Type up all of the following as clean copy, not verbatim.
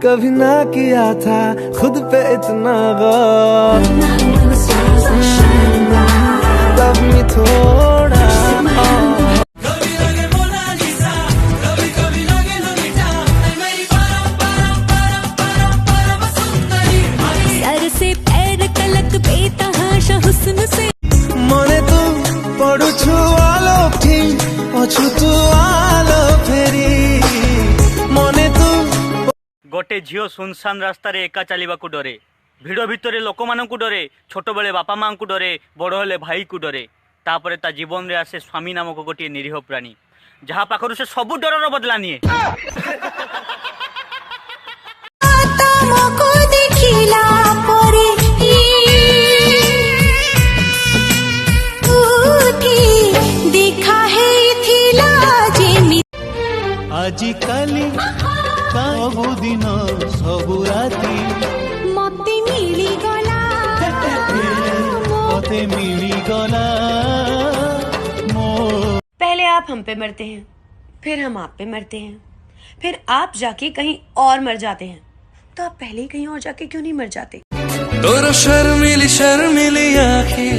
कभी ना किया था खुद पे इतना गौर, तब भी थोड़ा सर से पैर तलक बेतहाशा हुस्न से मने तू पड़ू छुआलो ठी अछुतु आलो फेरी मने तू गोटे झील सुनसान रास्तार एका चलवाकू डरे, भिड़ भितर लोक मानू डरे, छोट बेले बापा माँ को डरे, बड़ हेले भाई को डरे, तापर ता जीवन रे आसे स्वामी नामक गोटे निरीह प्राणी जहाँ पाखर से सबू डर बदला निए। आजिकाली सबु दिन सबु राती मते मिली गला मते मिली गला। पहले आप हम पे मरते हैं, फिर हम आप पे मरते हैं, फिर आप जाके कहीं और मर जाते हैं, तो आप पहले ही कहीं और जाके क्यों नहीं मर जाते? तोरा शर्मिली शर्मिली आँखें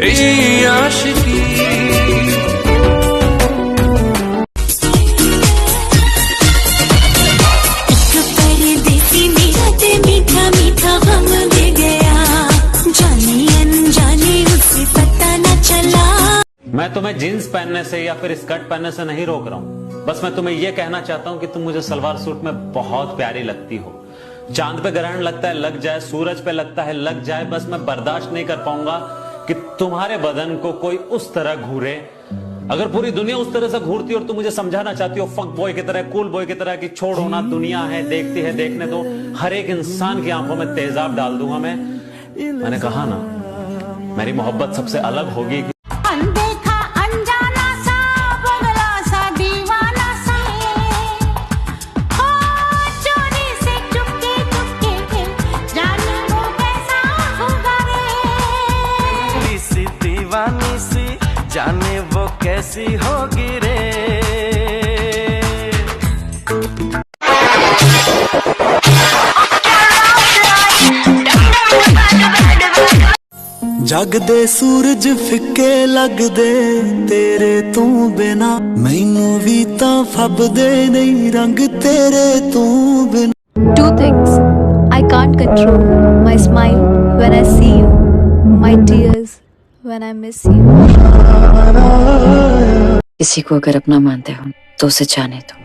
ये आशिकी मैं तुम्हें जीन्स पहनने से या फिर स्कर्ट पहनने से नहीं रोक रहा हूँ, बस मैं तुम्हें यह कहना चाहता हूँ कि तुम मुझे सलवार सूट में बहुत प्यारी लगती हो। चांद पे ग्रहण लगता है लग जाए, सूरज पे लगता है लग जाए, बस मैं बर्दाश्त नहीं कर पाऊंगा कि तुम्हारे बदन को कोई उस तरह घूरे। अगर पूरी दुनिया उस तरह से घूरती और तुम मुझे समझाना चाहती हो फक बॉय की तरह, कूल बॉय की तरह कि छोड़ो ना, दुनिया है, देखती है, देखने दो, हर एक इंसान की आंखों में तेजाब डाल दूंगा मैंने कहा ना मेरी मोहब्बत सबसे अलग होगी। अनदेखा अनजाना सा बगला सा दीवाना सा हो चोरी से चुपके चुपके जाने वो कैसा होगा रे, सी दीवानी सी जाने वो कैसी होगी रे। जगदे सूरज फिक्के लगदे तेरे तू बिना, मैनू भी तां फबदे नहीं रंग तेरे तू बिना। Two things I can't control: my smile when I see you, my tears when I miss you. किसी को अगर अपना मानते हो तो उसे जाने दो,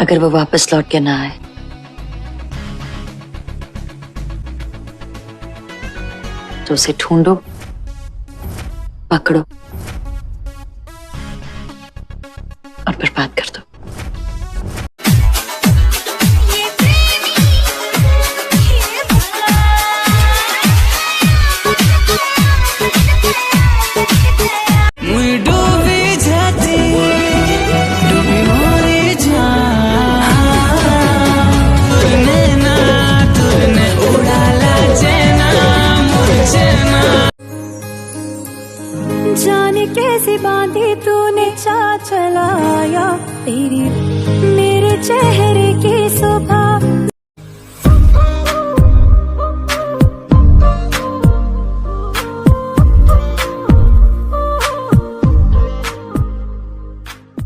अगर वो वापस लौट के ना आए तो उसे ढूंढो, पकड़ो और बर्बाद कर दो। मुई डूबी जाती डूबी मोरी तूने उड़ाला चेना मुझे ना। जाने कैसे बांधी तूने चा चलाया तेरी मेरे चेहरे की सुबह